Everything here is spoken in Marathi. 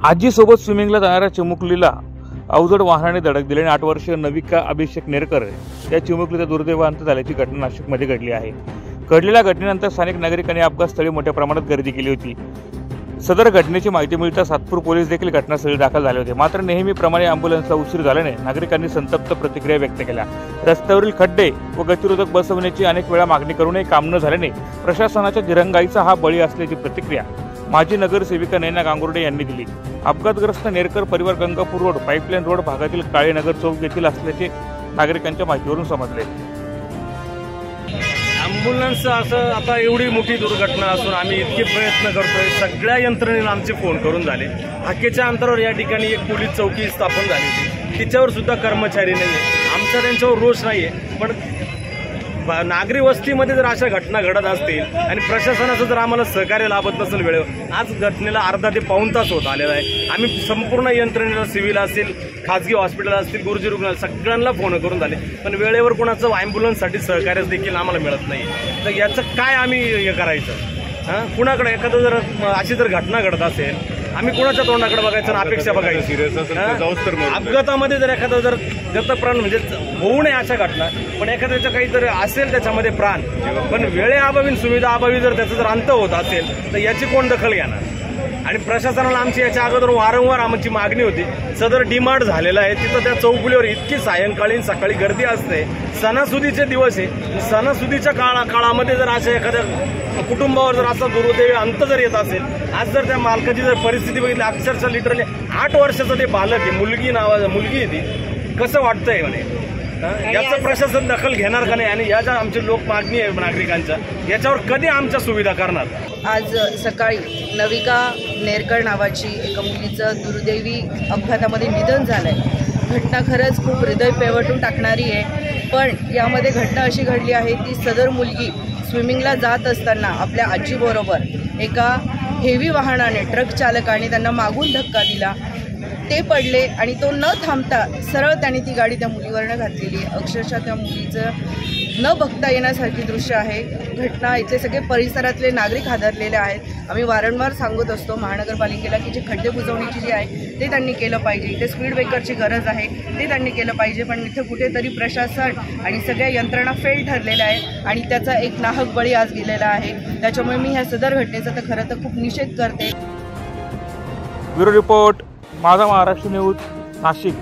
आजीसोबत स्विमिंगला जाणाऱ्या चिमुकलीला अवजड वाहनाने धडक दिल्याने 8 वर्षीय नविका अभिषेक नेरकर या चिमुकलीचा दुर्दैवांत झाल्याची घटना नाशिकमध्ये घडली आहे। घडलेल्या घटनेनंतर स्थानिक नागरिकांनी अपघातस्थळी मोठ्या प्रमाणात गर्दी केली होती। सदर घटनेची माहिती मिळताच सातपूर पोलीस देखील घटनास्थळी दाखल झाले होते। मात्र नेहमीप्रमाणे अँब्युलन्सला उशीर झाल्याने नागरिकांनी संतप्त प्रतिक्रिया व्यक्त केल्या। रस्त्यावरील खड्डे व गतिरोधक बसवण्याची अनेक वेळा मागणी करूनही काम न झाल्याने प्रशासनाच्या दिरंगाईचा हा बळी असल्याची प्रतिक्रिया माजी नगरसेविका नैना गांगुर्डे यांनी दिली। अपघातग्रस्त नेरकर परिवार गंगापूर रोड पाईपलाईन रोड भागातील काळेनगर चौक येथील असल्याचे नागरिकांच्या माहितीवरून समजले। ॲम्ब्युलन्स असं आता एवढी मोठी दुर्घटना असून आम्ही इतके प्रयत्न करतोय, सगळ्या यंत्रणेला आमचे फोन करून झाले। हाकेच्या अंतरावर या ठिकाणी एक पोलीस चौकी स्थापन झाली होती, तिच्यावर सुद्धा कर्मचारी नाहीये। आमचा त्यांच्यावर रोष नाहीये, पण नागरी वस्तीमध्ये जर अशा घटना घडत असतील आणि प्रशासनाचं जर आम्हाला सहकार्य लाभत नसेल वेळेवर, आज घटनेला अर्धा ते पाऊण तास होत आलेला आहे। आम्ही संपूर्ण यंत्रणेला, सिव्हिल असतील, खाजगी हॉस्पिटल असतील, गुरुजी रुग्णालय सगळ्यांना फोन करून झाले, पण वेळेवर कोणाचं ॲम्ब्युलन्ससाठी सहकार्य देखील आम्हाला मिळत नाही। तर याचं काय आम्ही हे करायचं? कुणाकडे एखादं जर अशी जर घटना घडत असेल, आम्ही कोणाच्या तोंडाकडे बघायचं आणि अपेक्षा बघायची? अपघातामध्ये जर एखादं जर प्राण म्हणजे होऊ नये अशा घटना, पण एखाद्याच्या काही जर असेल त्याच्यामध्ये प्राण, पण वेळेअभावी सुविधा अभावी जर त्याचा जर अंत होत असेल तर याची कोण दखल घेणार? आणि प्रशासनाला आमची याच्या अगोदर वारंवार आमची मागणी होती, सदर डिमांड झालेला आहे। तिथं त्या चौफुलीवर इतकी सायंकाळी सकाळी गर्दी असते, सणासुदीचे दिवस आहे, सणासुदीच्या काळामध्ये जर अशा एखाद्या कुटुंबावर जर असा दुर्दैवी अंत जर येत असेल, आज जर त्या मालकाची जर परिस्थिती बघितली, अक्षरशः लिटरली 8 वर्षाचं ते बालक आहे, मुलगी आहे ती, कसं वाटतंय म्हणे? याचं प्रशासन दखल घेणार का नाही? आणि या ज्या आमची लोक मागणी आहे नागरिकांच्या, याच्यावर कधी आमच्या सुविधा करणार? आज सकाळी नविका नेरकर नावाची एका मुलीचं दुर्दैवी अपघातामध्ये निधन झालंय। घटना खरंच खूप हृदय पेवटून टाकणारी आहे, पण यामध्ये घटना अशी घडली आहे की सदर मुलगी स्विमिंगला जात असताना आपल्या आजीबरोबर एका हेवी वाहनाने, ट्रक चालकाने त्यांना मागून धक्का दिला, ते पडले आणि तो न थांबता सरळ त्यांनी ती गाडी त्या मुलीवरनं घातलेली आहे। अक्षरशः त्या मुलीचं न बघता येण्यासारखी दृश्य आहे। घटना इथले सगळे परिसरातले नागरिक हादरलेले आहेत। आम्ही वारंवार सांगत असतो महानगरपालिकेला की जे खड्डे बुजवण्याची जी आहे ते त्यांनी केलं पाहिजे, इथे स्पीड ब्रेकरची गरज आहे ते त्यांनी केलं पाहिजे, पण इथे कुठेतरी प्रशासन आणि सगळ्या यंत्रणा फेल ठरलेल्या आहे आणि त्याचा एक नाहक बळी आज गेलेला आहे। त्याच्यामुळे मी ह्या सदर घटनेचा तर खरं तर खूप निषेध करते। ब्युरो रिपोर्ट, माझा महाराष्ट्र न्यूज, नाशिक।